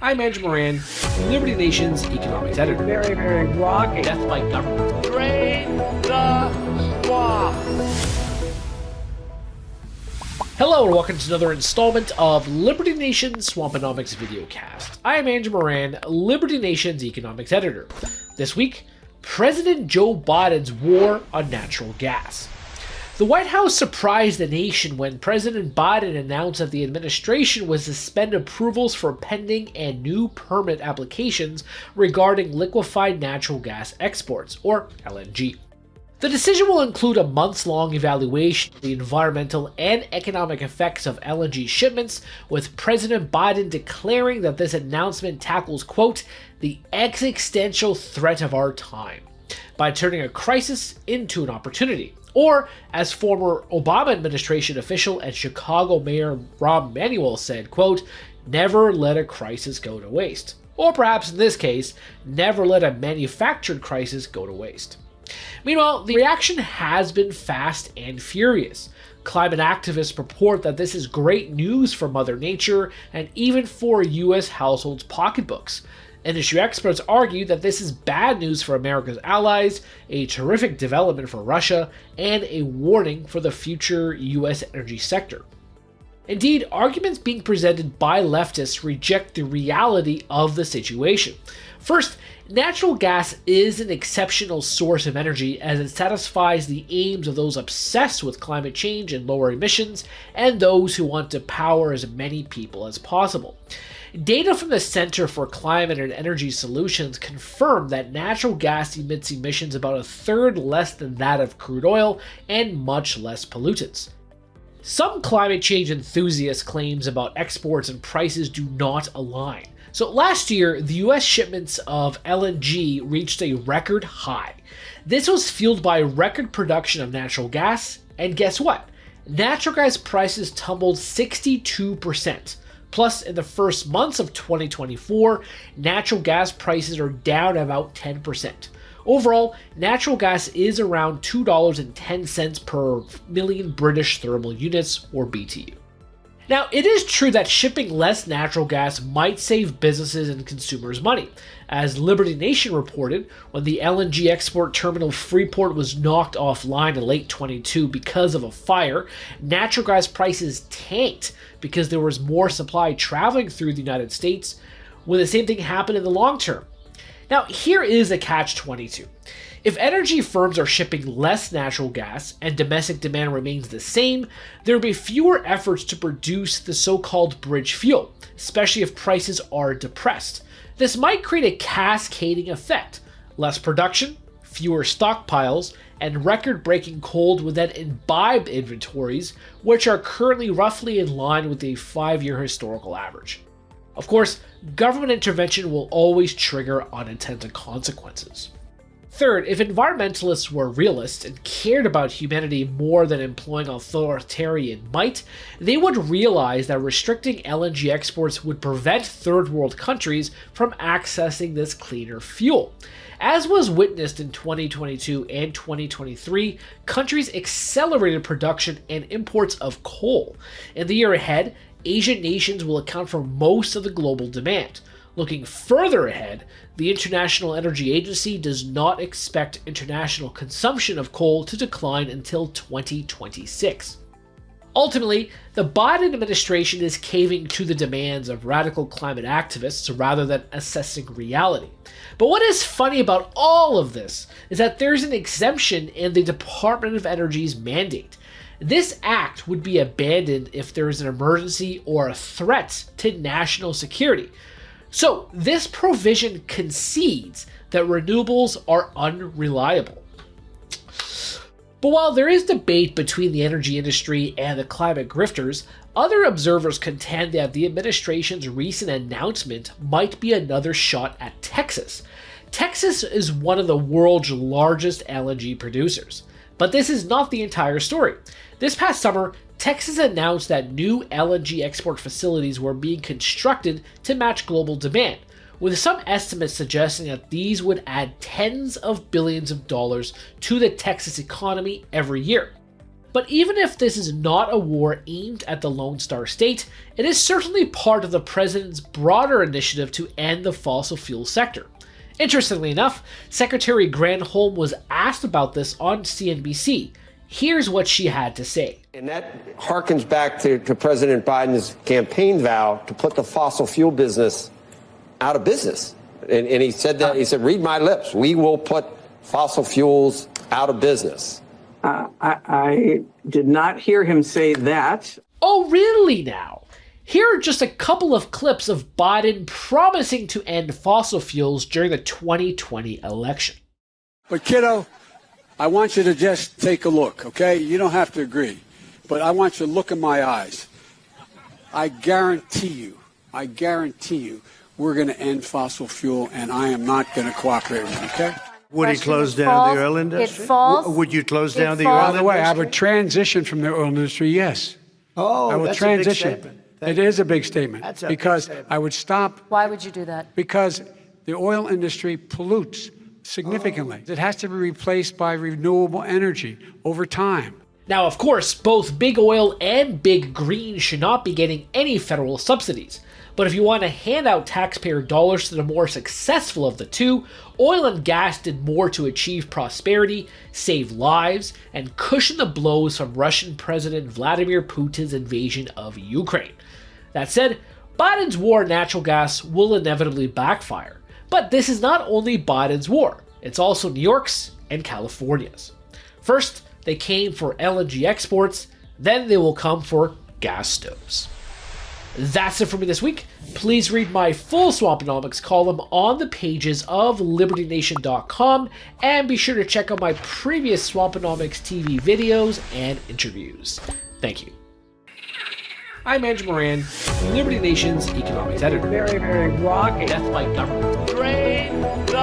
I'm Andrew Moran, Liberty Nation's economics editor. Very, very rocky. Death by government. Drain the swamp. Hello and welcome to another installment of Liberty Nation's Swamponomics videocast. I am Andrew Moran, Liberty Nation's economics editor. This week, President Joe Biden's war on natural gas. The White House surprised the nation when President Biden announced that the administration would suspend approvals for pending and new permit applications regarding liquefied natural gas exports, or LNG. The decision will include a months-long evaluation of the environmental and economic effects of LNG shipments, with President Biden declaring that this announcement tackles, quote, the existential threat of our time, by turning a crisis into an opportunity. Or, as former Obama administration official and Chicago Mayor Rahm Emanuel said, quote, never let a crisis go to waste. Or perhaps in this case, never let a manufactured crisis go to waste. Meanwhile, the reaction has been fast and furious. Climate activists purport that this is great news for Mother Nature and even for US households' pocketbooks. Industry experts argue that this is bad news for America's allies, a terrific development for Russia, and a warning for the future US energy sector. Indeed, arguments being presented by leftists reject the reality of the situation. First, natural gas is an exceptional source of energy as it satisfies the aims of those obsessed with climate change and lower emissions, and those who want to power as many people as possible. Data from the Center for Climate and Energy Solutions confirm that natural gas emits emissions about a third less than that of crude oil and much less pollutants. Some climate change enthusiasts' claims about exports and prices do not align. So last year, the US shipments of LNG reached a record high. This was fueled by record production of natural gas, and guess what? Natural gas prices tumbled 62%. Plus, in the first months of 2024, natural gas prices are down about 10%. Overall, natural gas is around $2.10 per million British thermal units, or BTU. Now, it is true that shipping less natural gas might save businesses and consumers money. As Liberty Nation reported, when the LNG export terminal Freeport was knocked offline in late 2022 because of a fire, natural gas prices tanked because there was more supply traveling through the United States. Will the same thing happen in the long term? Now, here is a catch-22. If energy firms are shipping less natural gas and domestic demand remains the same, there will be fewer efforts to produce the so-called bridge fuel, especially if prices are depressed. This might create a cascading effect. Less production, fewer stockpiles, and record-breaking cold would then imbibe inventories, which are currently roughly in line with the 5-year historical average. Of course, government intervention will always trigger unintended consequences. Third, if environmentalists were realists and cared about humanity more than employing authoritarian might, they would realize that restricting LNG exports would prevent third world countries from accessing this cleaner fuel. As was witnessed in 2022 and 2023, countries accelerated production and imports of coal. In the year ahead, Asian nations will account for most of the global demand. Looking further ahead, the International Energy Agency does not expect international consumption of coal to decline until 2026. Ultimately, the Biden administration is caving to the demands of radical climate activists rather than assessing reality. But what is funny about all of this is that there's an exemption in the Department of Energy's mandate. This act would be abandoned if there is an emergency or a threat to national security. So, this provision concedes that renewables are unreliable. But while there is debate between the energy industry and the climate grifters, other observers contend that the administration's recent announcement might be another shot at Texas. Texas is one of the world's largest LNG producers. But this is not the entire story. This past summer, Texas announced that new LNG export facilities were being constructed to match global demand, with some estimates suggesting that these would add tens of billions of dollars to the Texas economy every year. But even if this is not a war aimed at the Lone Star State, it is certainly part of the president's broader initiative to end the fossil fuel sector. Interestingly enough, Secretary Granholm was asked about this on CNBC. Here's what she had to say. And that harkens back to President Biden's campaign vow to put the fossil fuel business out of business. And he said that, he said, read my lips, we will put fossil fuels out of business. I did not hear him say that. Oh, really now? Here are just a couple of clips of Biden promising to end fossil fuels during the 2020 election. But kiddo, I want you to just take a look, okay? You don't have to agree, but I want you to look in my eyes. I guarantee you, we're going to end fossil fuel, and I am not going to cooperate with you, okay? Would he close down the oil industry? Would you close down the oil industry? By the way, I would transition from the oil industry, yes. Oh, I will that's transition. a big statement. It is a big statement. That's a because big statement. I would stop. Why would you do that? Because the oil industry pollutes significantly. It has to be replaced by renewable energy over time. Now, of course, both Big Oil and Big Green should not be getting any federal subsidies. But if you want to hand out taxpayer dollars to the more successful of the two, oil and gas did more to achieve prosperity, save lives, and cushion the blows from Russian President Vladimir Putin's invasion of Ukraine. That said, Biden's war on natural gas will inevitably backfire. But this is not only Biden's war, it's also New York's and California's. First, they came for LNG exports, then they will come for gas stoves. That's it for me this week. Please read my full Swamponomics column on the pages of LibertyNation.com, and be sure to check out my previous Swamponomics TV videos and interviews. Thank you. I'm Andrew Moran, Liberty Nation's economics editor. Very, very rocky. Death by government. Drain the